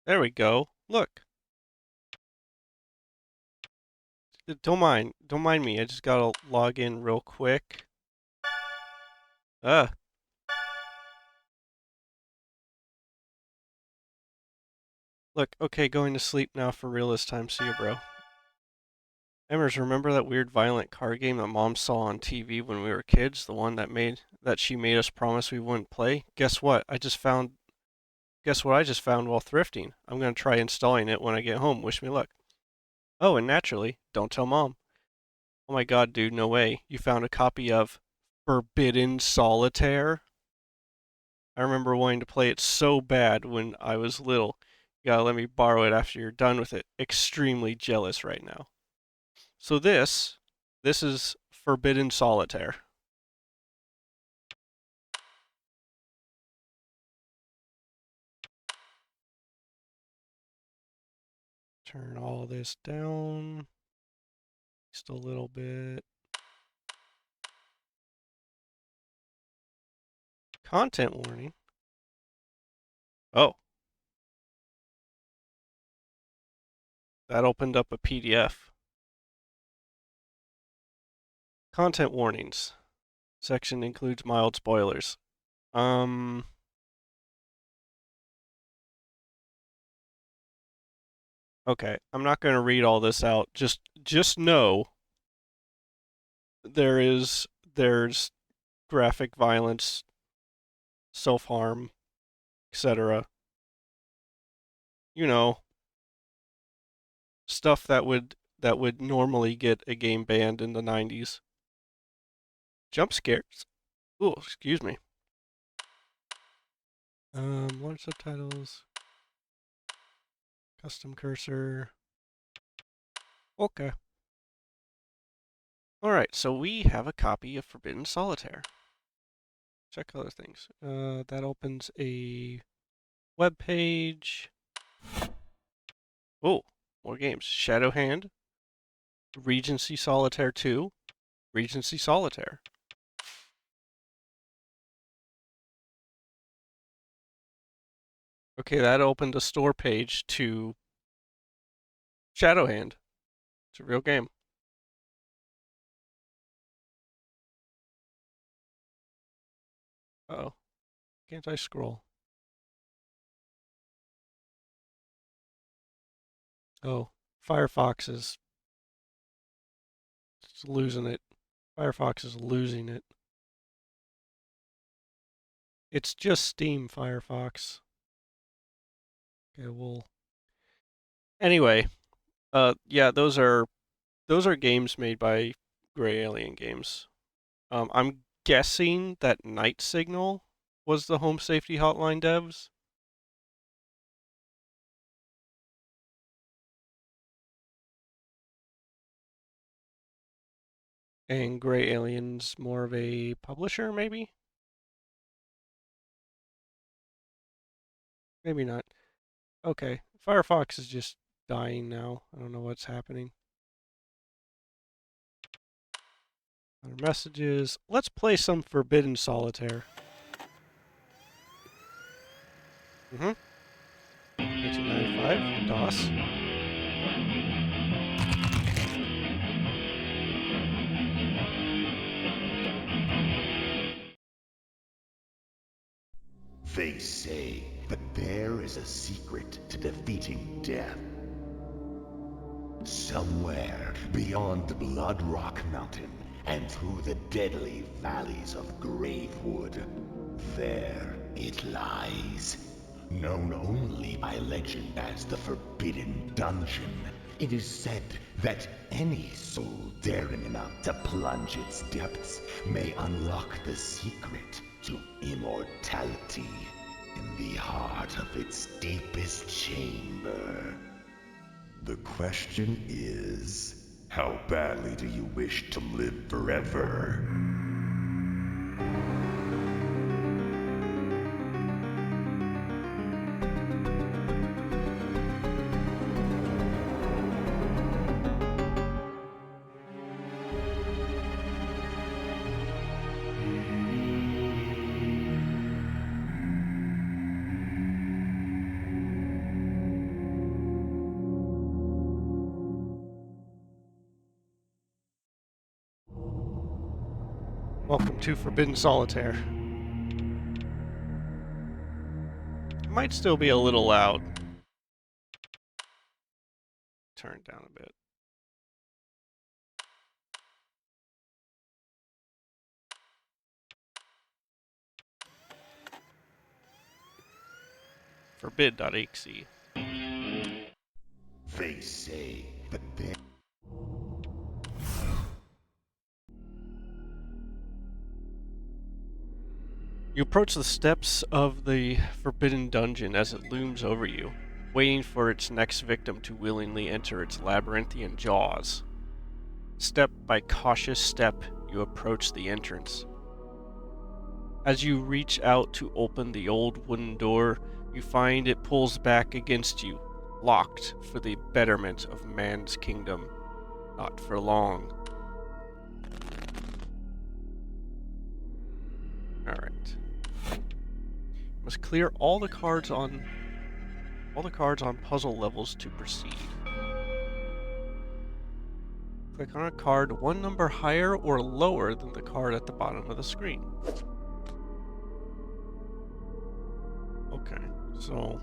There we go. Look. Don't mind me. I just gotta log in real quick. Ah. Look, okay, going to sleep now for real this time. See you, bro. Emmers, remember that weird violent card game that Mom saw on TV when we were kids? The one that she made us promise we wouldn't play? Guess what? Guess what I just found while thrifting? I'm gonna try installing it when I get home. Wish me luck. Oh, and naturally, don't tell Mom. Oh my god, dude, no way. You found a copy of Forbidden Solitaire? I remember wanting to play it so bad when I was little. You gotta let me borrow it after you're done with it. Extremely jealous right now. So this is Forbidden Solitaire. Turn all this down just a little bit. Content warning. Oh, that opened up a PDF. Content warnings. Section includes mild spoilers. Um, okay, I'm not going to read all this out. Just know there's graphic violence, self-harm, etc. You know, stuff that would normally get a game banned in the 90s. Jump scares. Oh, excuse me. Launch subtitles. Custom cursor. Okay. Alright, so we have a copy of Forbidden Solitaire. Check other things. That opens a web page. Oh, more games. Shadow Hand. Regency Solitaire 2. Regency Solitaire. Okay, that opened a store page to Shadow Hand. It's a real game. Uh-oh. Can't I scroll? Oh, Firefox is losing it. Firefox is losing it. It's just Steam Firefox. Okay, well. Anyway, yeah, those are games made by Gray Alien Games. I'm guessing that Night Signal was the Home Safety Hotline devs. And Gray Alien's more of a publisher, maybe? Maybe not. Okay, Firefox is just dying now. I don't know what's happening. Other messages. Let's play some Forbidden Solitaire. Mm-hmm. 1995, DOS. They say that there is a secret to defeating death. Somewhere beyond Blood Rock Mountain and through the deadly valleys of Gravewood, there it lies. Known only by legend as the Forbidden Dungeon, it is said that any soul daring enough to plunge its depths may unlock the secret to immortality in the heart of its deepest chamber. The question is, how badly do you wish to live forever? Welcome to Forbidden Solitaire. It might still be a little loud. Turn it down a bit. Forbid.exe. They say that there. You approach the steps of the Forbidden Dungeon as it looms over you, waiting for its next victim to willingly enter its labyrinthian jaws. Step by cautious step, you approach the entrance. As you reach out to open the old wooden door, you find it pulls back against you, locked for the betterment of man's kingdom. Not for long. Alright. Must clear all the cards on puzzle levels to proceed. Click on a card one number higher or lower than the card at the bottom of the screen. Okay, so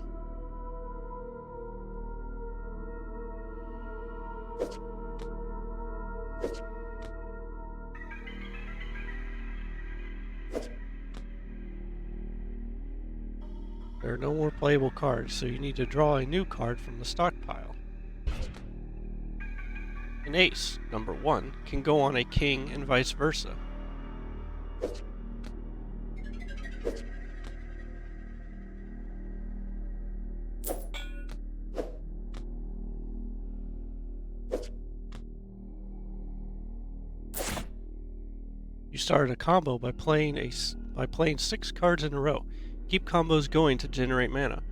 there are no more playable cards, so you need to draw a new card from the stockpile. An ace, number 1, can go on a king and vice versa. You started a combo by playing 6 cards in a row. Keep combos going to generate mana.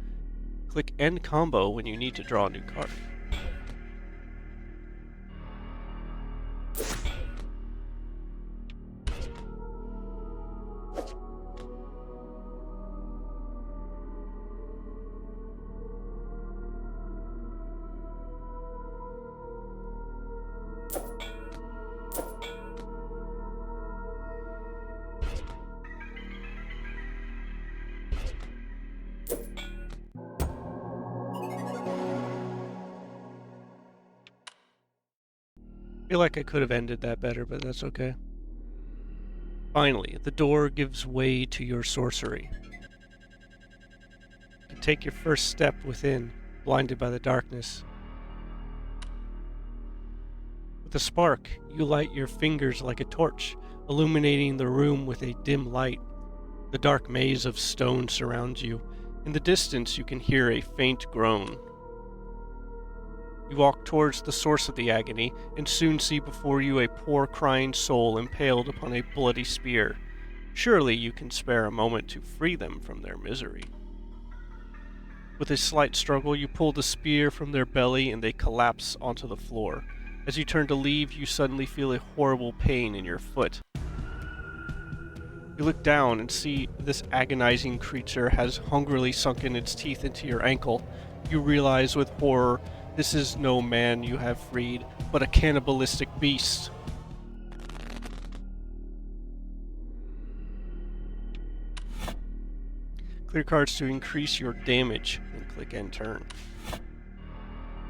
Click End Combo when you need to draw a new card. I feel like I could have ended that better, but that's okay. Finally, the door gives way to your sorcery. You can take your first step within, blinded by the darkness. With a spark, you light your fingers like a torch, illuminating the room with a dim light. The dark maze of stone surrounds you. In the distance, you can hear a faint groan. You walk towards the source of the agony, and soon see before you a poor crying soul impaled upon a bloody spear. Surely you can spare a moment to free them from their misery. With a slight struggle, you pull the spear from their belly and they collapse onto the floor. As you turn to leave, you suddenly feel a horrible pain in your foot. You look down and see this agonizing creature has hungrily sunken its teeth into your ankle. You realize with horror, this is no man you have freed, but a cannibalistic beast. Clear cards to increase your damage, and click End Turn.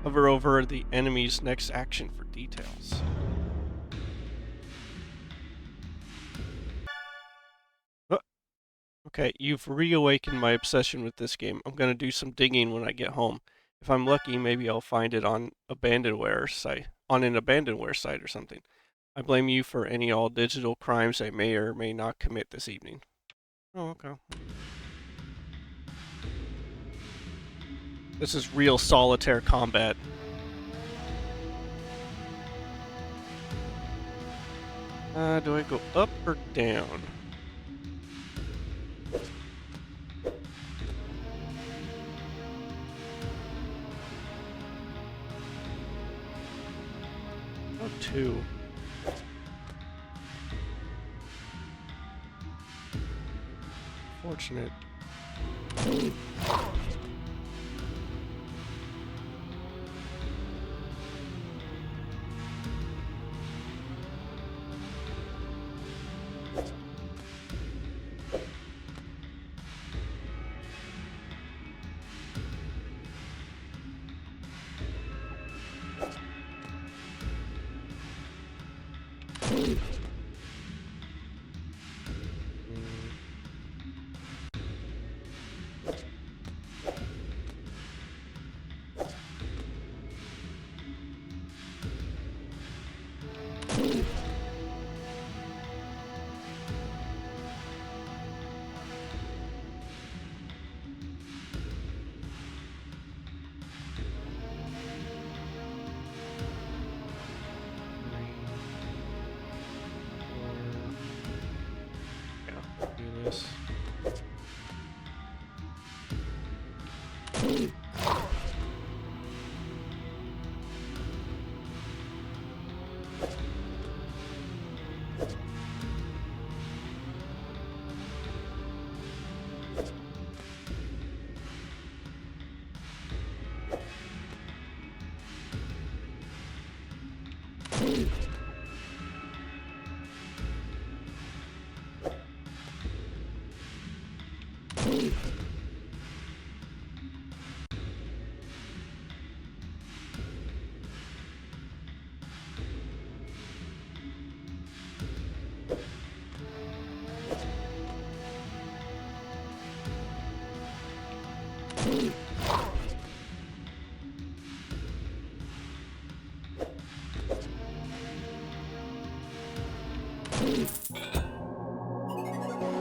Hover over the enemy's next action for details. Oh, okay, you've reawakened my obsession with this game. I'm gonna do some digging when I get home. If I'm lucky, maybe I'll find it on an abandonware site or something. I blame you for any all digital crimes I may or may not commit this evening. Oh, okay. This is real solitaire combat. Do I go up or down? Oh, 2. Fortunate. this.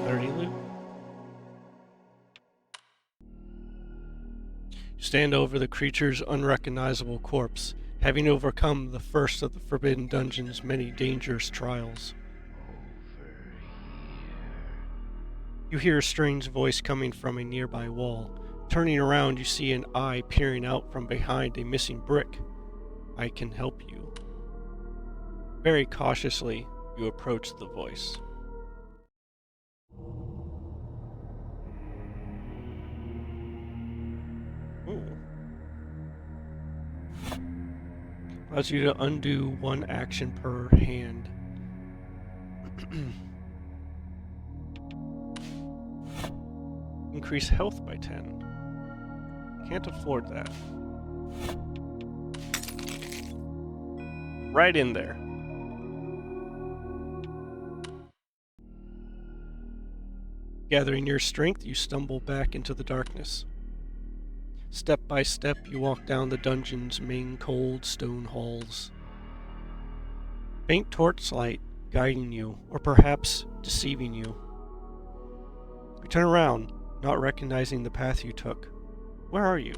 Dirty loot. You stand over the creature's unrecognizable corpse, having overcome the first of the Forbidden Dungeon's many dangerous trials. You hear a strange voice coming from a nearby wall. Turning around, you see an eye peering out from behind a missing brick. I can help you. Very cautiously, you approach the voice. Ooh. Allows you to undo one action per hand. Increase health by 10. Can't afford that. Right in there. Gathering your strength, you stumble back into the darkness. Step by step, you walk down the dungeon's main cold stone halls. Faint torchlight guiding you, or perhaps deceiving you. You turn around, not recognizing the path you took. Where are you?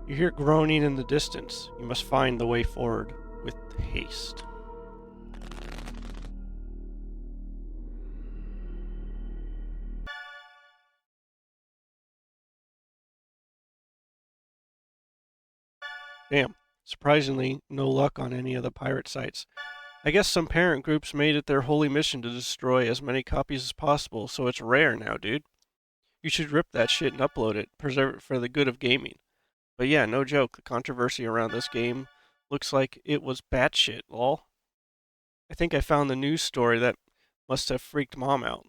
You hear groaning in the distance. You must find the way forward with haste. Damn. Surprisingly, no luck on any of the pirate sites. I guess some parent groups made it their holy mission to destroy as many copies as possible, so it's rare now, dude. You should rip that shit and upload it, preserve it for the good of gaming. But yeah, no joke, the controversy around this game looks like it was batshit, lol. I think I found the news story that must have freaked Mom out.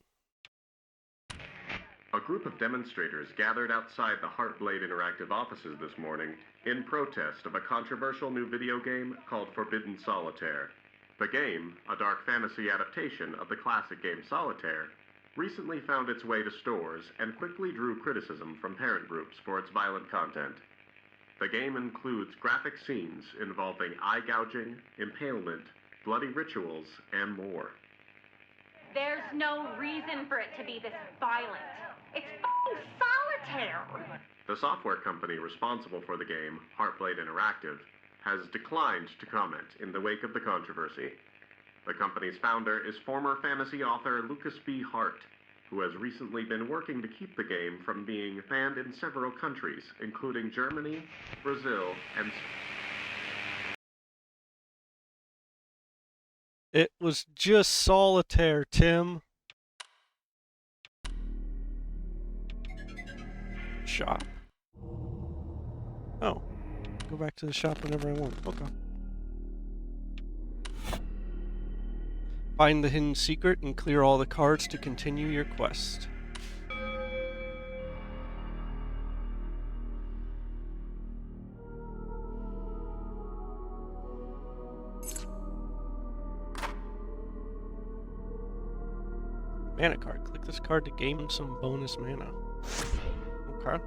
A group of demonstrators gathered outside the Heartblade Interactive offices this morning in protest of a controversial new video game called Forbidden Solitaire. The game, a dark fantasy adaptation of the classic game Solitaire, recently found its way to stores and quickly drew criticism from parent groups for its violent content. The game includes graphic scenes involving eye gouging, impalement, bloody rituals, and more. There's no reason for it to be this violent. It's fucking Solitaire! The software company responsible for the game, Heartblade Interactive, has declined to comment in the wake of the controversy. The company's founder is former fantasy author Lucas B. Hart, who has recently been working to keep the game from being banned in several countries, including Germany, Brazil, and It was just Solitaire, Tim. Shop. Oh. Go back to the shop whenever I want. Okay. Find the hidden secret and clear all the cards to continue your quest. Mana card. Click this card to gain some bonus mana. Okay.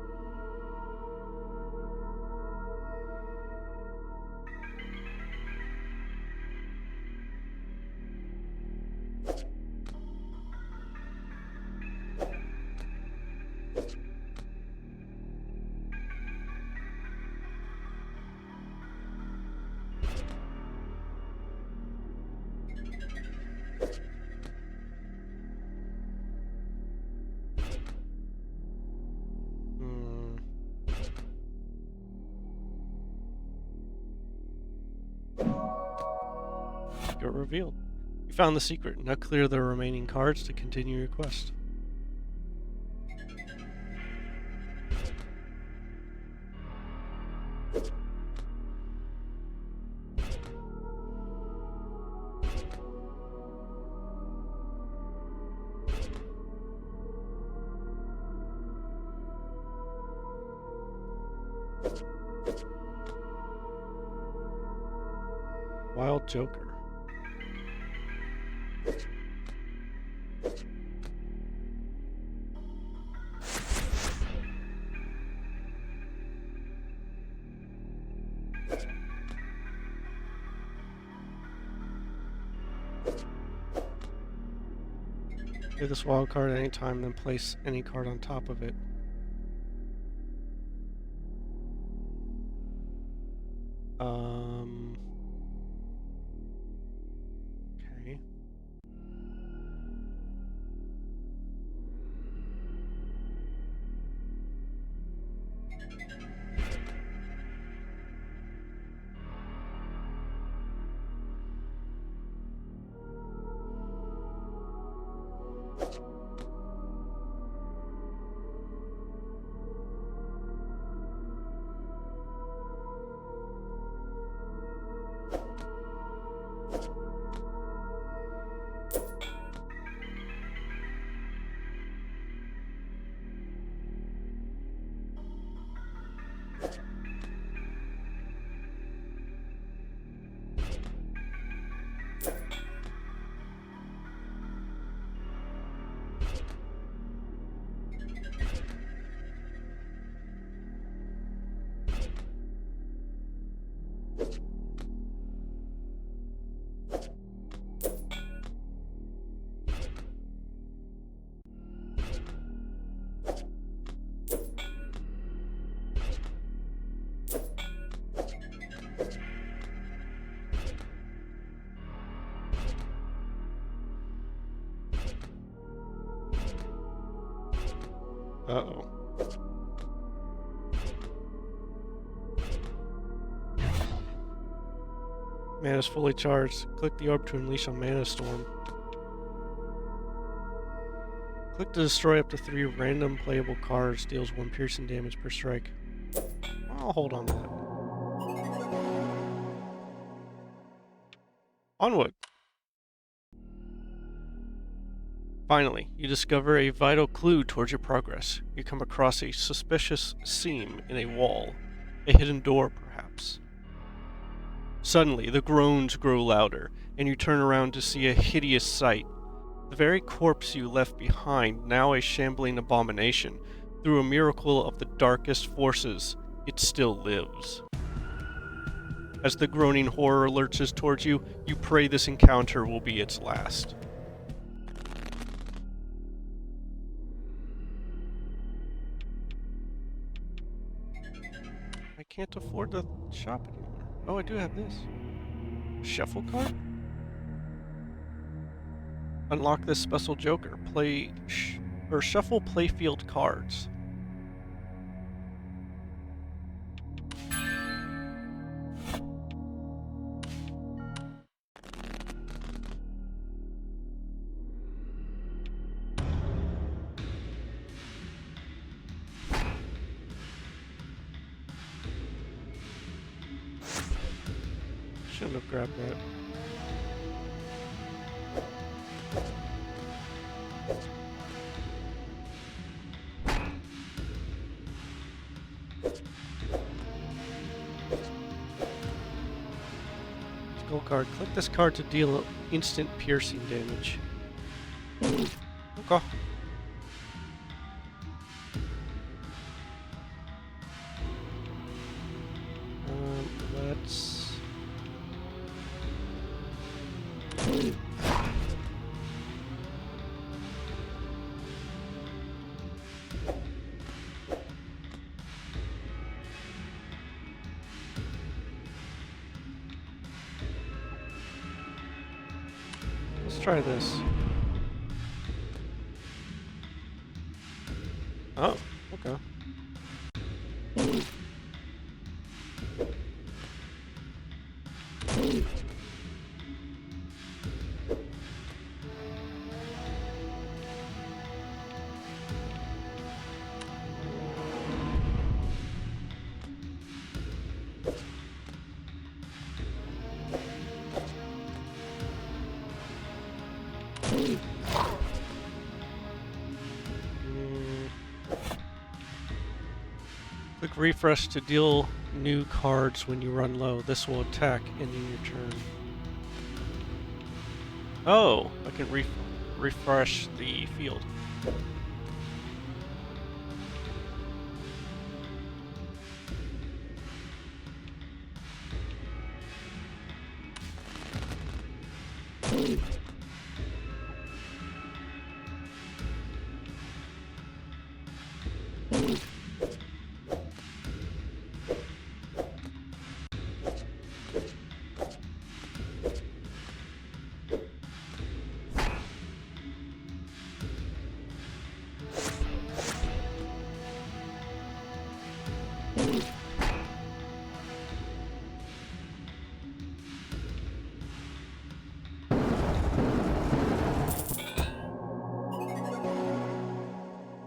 secret revealed. You found the secret. Now clear the remaining cards to continue your quest. Wild Joker. Play this wild card at any time, then place any card on top of it. Okay. Uh-oh. Mana's fully charged. Click the orb to unleash a mana storm. Click to destroy up to 3 random playable cards. Deals 1 piercing damage per strike. I'll hold on to that. Onward! Finally, you discover a vital clue towards your progress. You come across a suspicious seam in a wall. A hidden door, perhaps. Suddenly, the groans grow louder, and you turn around to see a hideous sight. The very corpse you left behind, now a shambling abomination. Through a miracle of the darkest forces, it still lives. As the groaning horror lurches towards you, you pray this encounter will be its last. I can't afford to shop anymore. Oh, I do have this. Shuffle card? Unlock this special joker. Shuffle playfield cards. Shouldn't have grabbed that. Skull card. Click this card to deal instant piercing damage. Okay. Let's... Let's try this. Oh, okay. Refresh to deal new cards when you run low. This will attack ending your turn. Oh, I can refresh the field.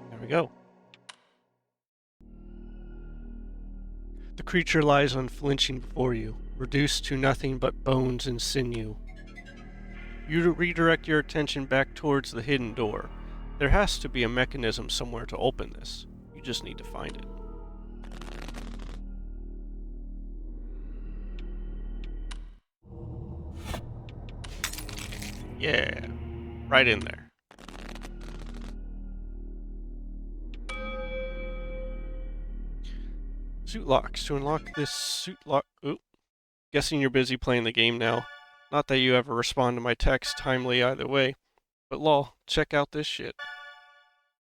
There we go. The creature lies unflinching before you, reduced to nothing but bones and sinew. You redirect your attention back towards the hidden door. There has to be a mechanism somewhere to open this. You just need to find it. Yeah, right in there. Suit locks. To unlock this suit lock... Oop. Guessing you're busy playing the game now. Not that you ever respond to my text timely either way. But lol, check out this shit.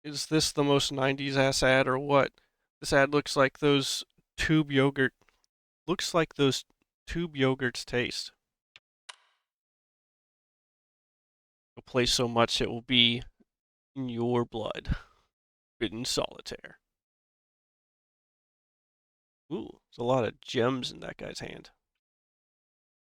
Is this the most 90s ass ad or what? This ad looks like those tube yogurt... Looks like those tube yogurts taste. You'll play so much it will be in your blood. Bitten Solitaire. Ooh, there's a lot of gems in that guy's hand.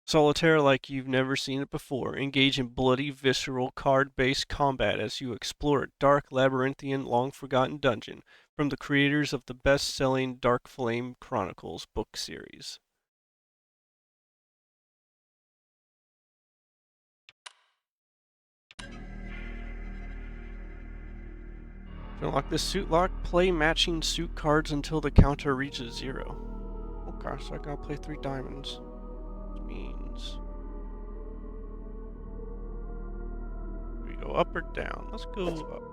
Solitaire like you've never seen it before. Engage in bloody, visceral, card-based combat as you explore a dark, labyrinthian, long-forgotten dungeon from the creators of the best-selling Dark Flame Chronicles book series. To unlock this suit lock, play matching suit cards until the counter reaches 0. Okay, so I gotta play 3 diamonds. Which means... we go up or down? Let's go up.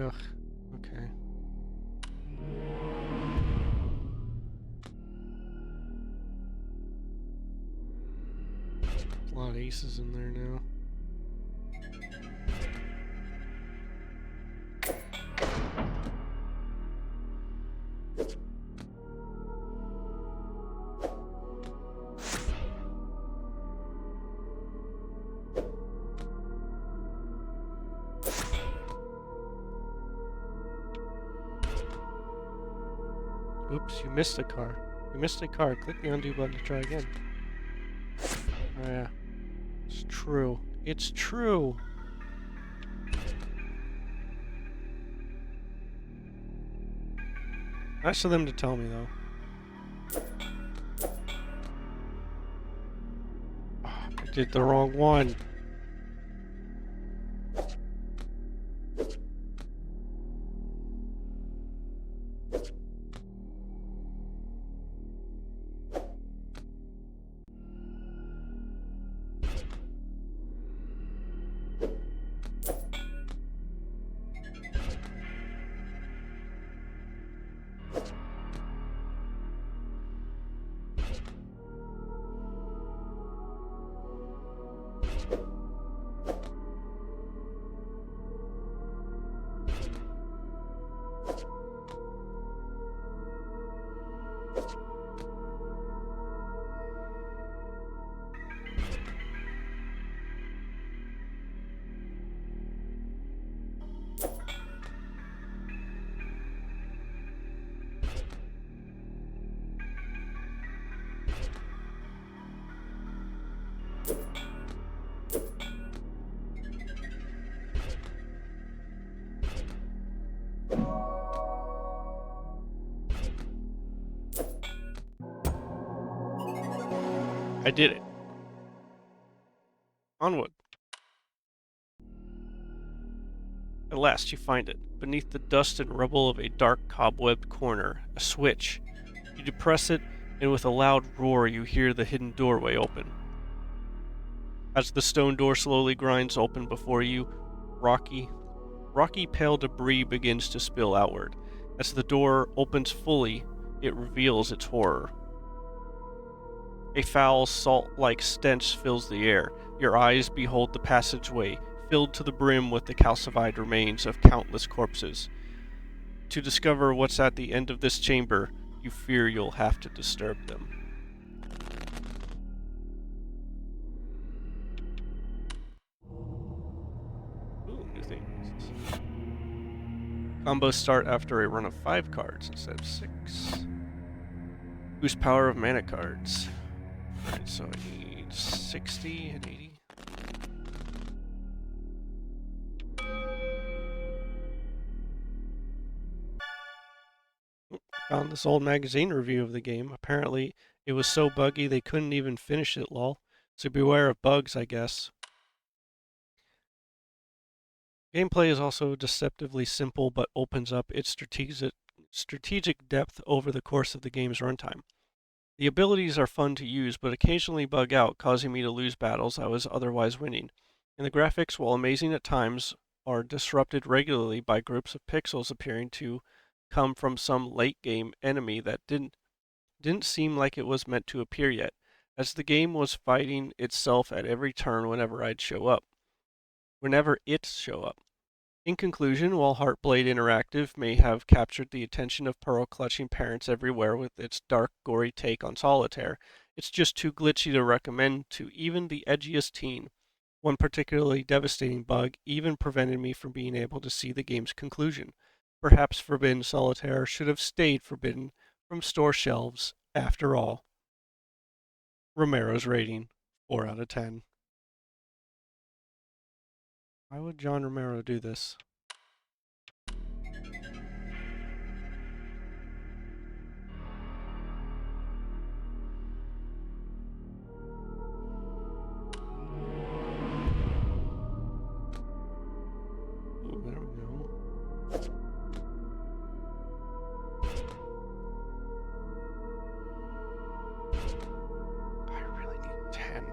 Ugh, okay. A lot of aces in there now. Oops, you missed a card. You missed a card. Click the undo button to try again. Oh yeah. It's true. It's true! Nice of them to tell me, though. Oh, I did the wrong one. I did it. Onward. At last you find it. Beneath the dust and rubble of a dark cobwebbed corner, a switch. You depress it, and with a loud roar you hear the hidden doorway open. As the stone door slowly grinds open before you, rocky pale debris begins to spill outward. As the door opens fully, it reveals its horror. A foul, salt-like stench fills the air. Your eyes behold the passageway, filled to the brim with the calcified remains of countless corpses. To discover what's at the end of this chamber, you fear you'll have to disturb them. Ooh, new things. Combos start after a run of 5 cards instead of 6. Boost power of mana cards. Alright, so I need 60 and 80. Found this old magazine review of the game. Apparently, it was so buggy they couldn't even finish it, lol. So beware of bugs, I guess. Gameplay is also deceptively simple, but opens up its strategic depth over the course of the game's runtime. The abilities are fun to use, but occasionally bug out, causing me to lose battles I was otherwise winning. And the graphics, while amazing at times, are disrupted regularly by groups of pixels appearing to come from some late-game enemy that didn't seem like it was meant to appear yet, as the game was fighting itself at every turn whenever it show up. In conclusion, while Heartblade Interactive may have captured the attention of pearl-clutching parents everywhere with its dark, gory take on Solitaire, it's just too glitchy to recommend to even the edgiest teen. One particularly devastating bug even prevented me from being able to see the game's conclusion. Perhaps Forbidden Solitaire should have stayed forbidden from store shelves after all. Romero's rating, 4 out of 10. Why would John Romero do this? Ooh, there we go. I really need 10.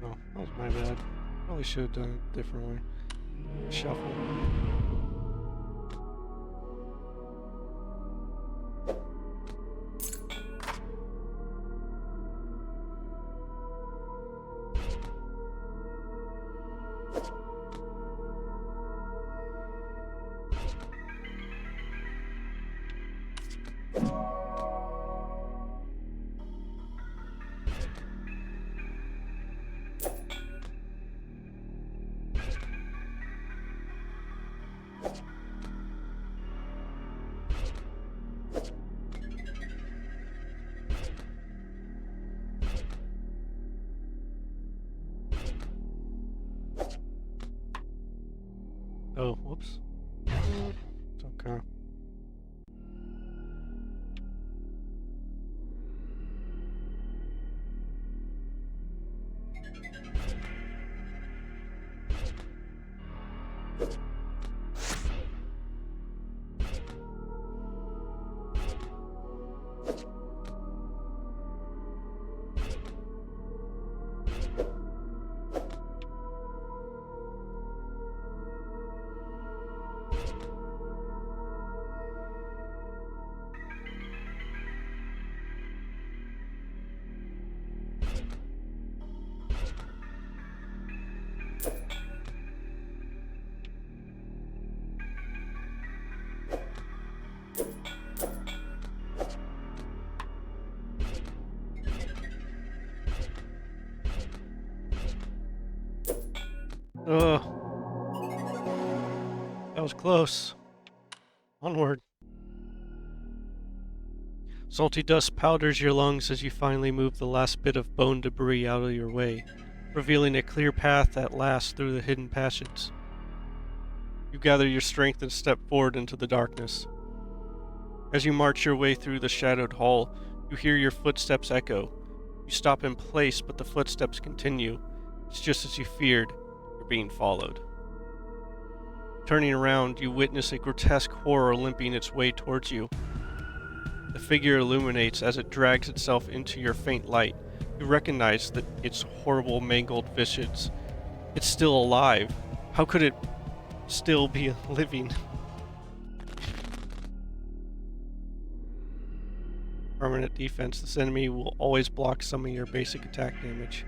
Oh, that was my bad. Probably should have done it differently. Shuffle. Oh, whoops. It's okay. Ugh, that was close. Onward. Salty dust powders your lungs as you finally move the last bit of bone debris out of your way, revealing a clear path at last through the hidden passages. You gather your strength and step forward into the darkness. As you march your way through the shadowed hall, you hear your footsteps echo. You stop in place, but the footsteps continue. It's just as you feared. You're being followed. Turning around, you witness a grotesque horror limping its way towards you. The figure illuminates as it drags itself into your faint light. You recognize that its horrible, mangled visage. It's still alive. How could it still be living? Permanent defense. This enemy will always block some of your basic attack damage.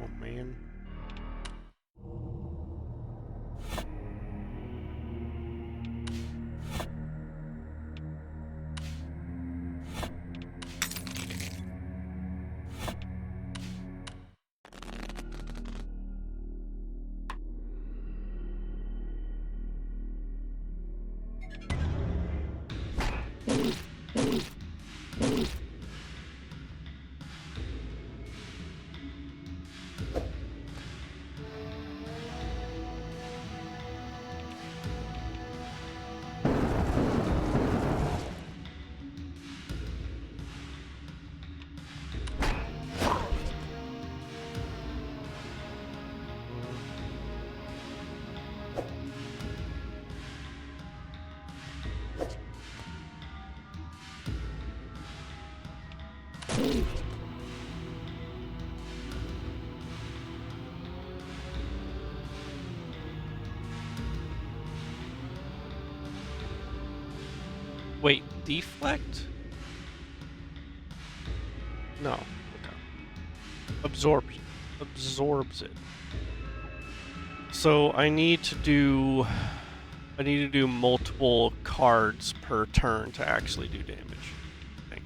Oh man. Wait, deflect? No. Okay. Absorbs it. So I need to do multiple cards per turn to actually do damage. I think.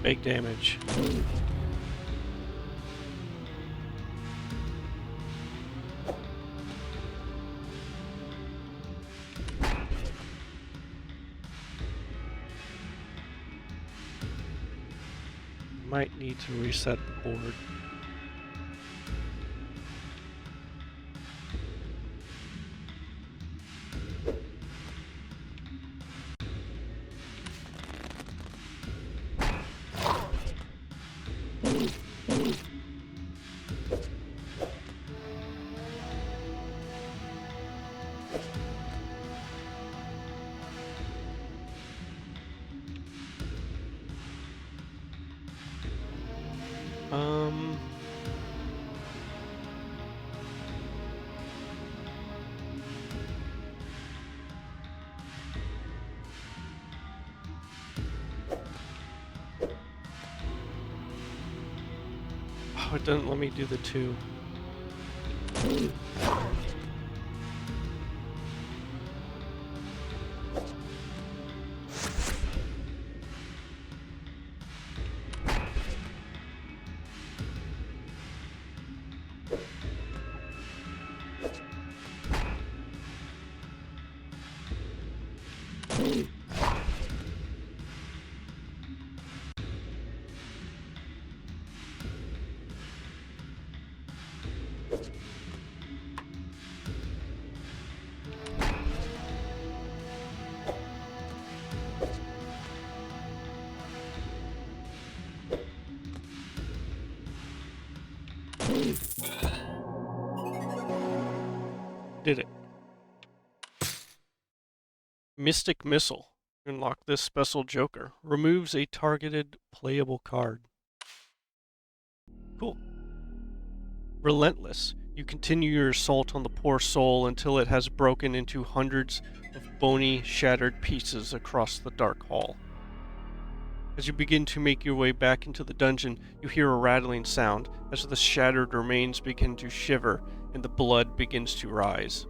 Big damage. Might need to reset the board. Oh, it doesn't let me do the 2. Did it. Mystic Missile. Unlock this special joker. Removes a targeted playable card. Cool. Relentless. You continue your assault on the poor soul until it has broken into hundreds of bony, shattered pieces across the dark hall. As you begin to make your way back into the dungeon, you hear a rattling sound as the shattered remains begin to shiver and the blood begins to rise.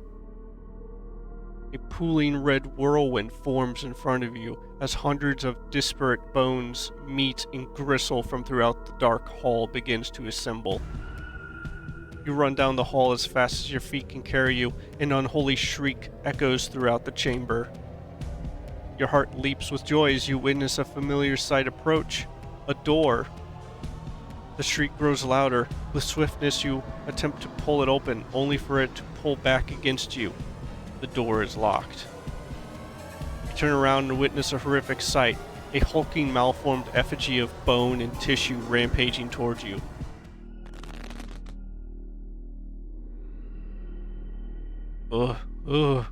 A pooling red whirlwind forms in front of you as hundreds of disparate bones, meat, and gristle from throughout the dark hall begins to assemble. You run down the hall as fast as your feet can carry you, an unholy shriek echoes throughout the chamber. Your heart leaps with joy as you witness a familiar sight approach. A door. The shriek grows louder. With swiftness you attempt to pull it open, only for it to pull back against you. The door is locked. You turn around and witness a horrific sight. A hulking, malformed effigy of bone and tissue rampaging towards you. Ugh, ugh.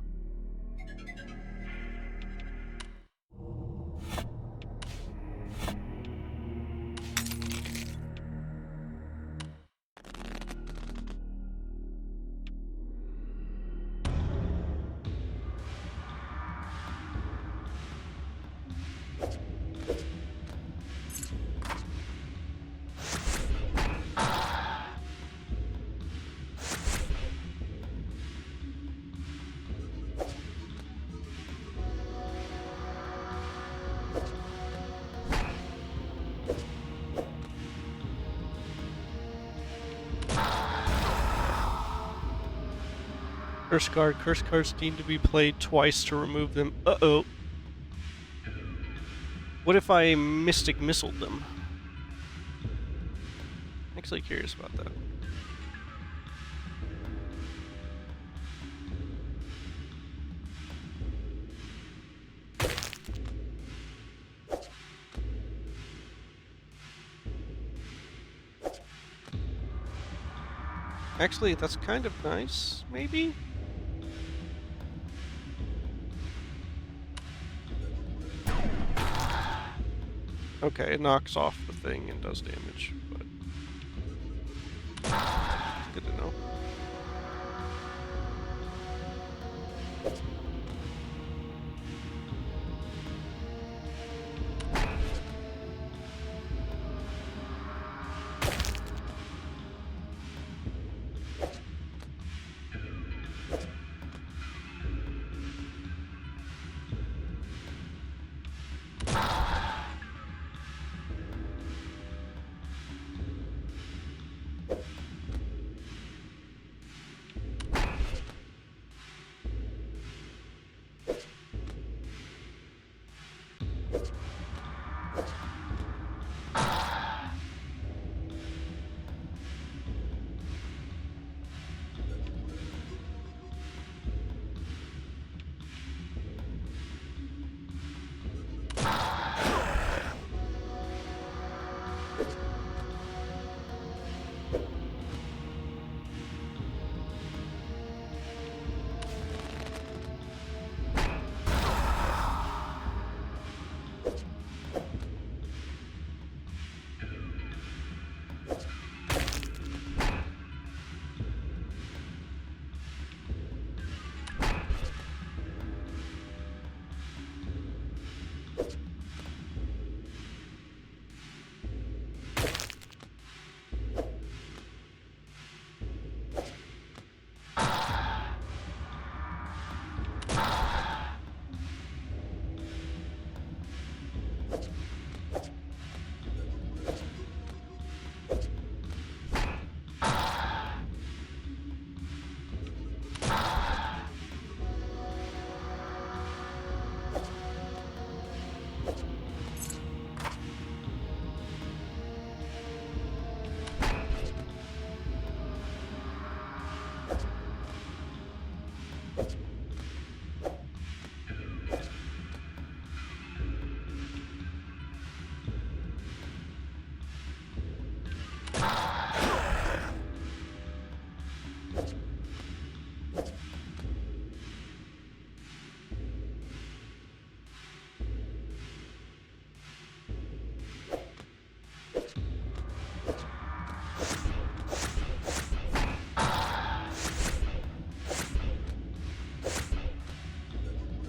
Curse card. Curse cards need to be played twice to remove them. Uh-oh. What if I Mystic Missiled them? Actually curious about that. Actually, that's kind of nice, maybe? Okay, it knocks off the thing and does damage, but it's good to know.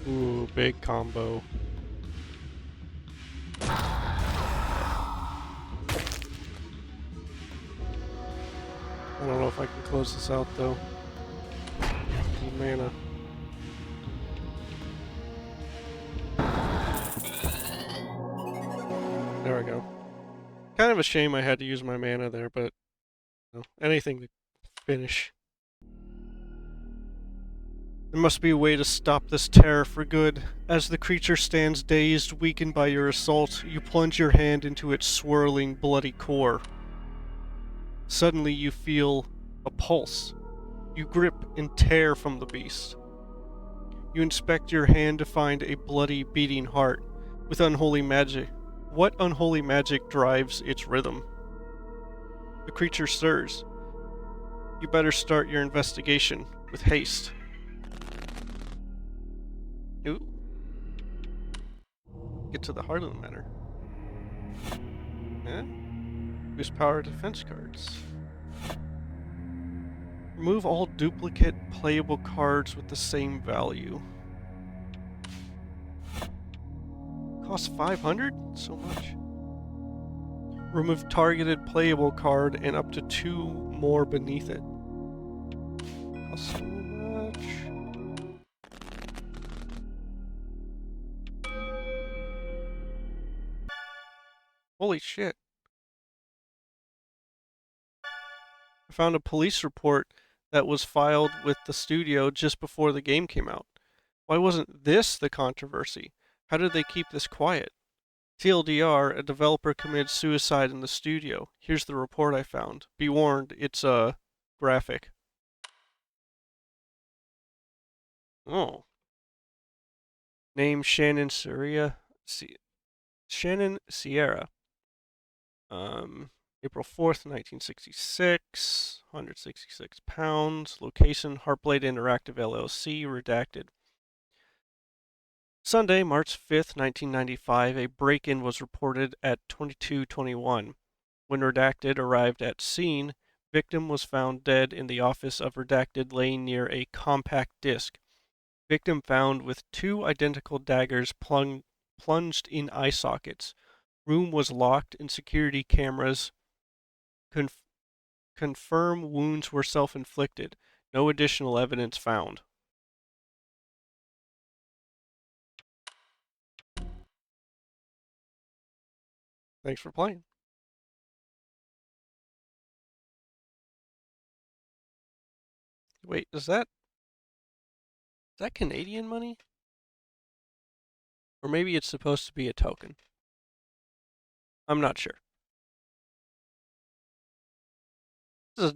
Ooh, big combo. I don't know if I can close this out though. Need mana. There we go. Kind of a shame I had to use my mana there, but you know, anything to finish. There must be a way to stop this terror for good. As the creature stands dazed, weakened by your assault, you plunge your hand into its swirling, bloody core. Suddenly you feel a pulse. You grip and tear from the beast. You inspect your hand to find a bloody, beating heart with unholy magic. What unholy magic drives its rhythm? The creature stirs. You better start your investigation with haste. Ooh. Get to the heart of the matter. Eh? Boost power defense cards. Remove all duplicate playable cards with the same value. Costs 500? So much. Remove targeted playable card and up to 2 more beneath it. Costs so much. Holy shit. I found a police report that was filed with the studio just before the game came out. Why wasn't this the controversy? How did they keep this quiet? TLDR, a developer committed suicide in the studio. Here's the report I found. Be warned, it's graphic. Oh. Name Shannon Sierra. Shannon Sierra. April 4th, 1966. 166 pounds. Location, Heartblade Interactive LLC. Redacted. Sunday, March 5th, 1995, a break-in was reported at 2221. When Redacted arrived at scene, victim was found dead in the office of Redacted laying near a compact disc. Victim found with 2 identical daggers plunged in eye sockets. Room was locked and security cameras confirm wounds were self-inflicted. No additional evidence found. Thanks for playing. Wait, is that Canadian money? Or maybe it's supposed to be a token. I'm not sure. This is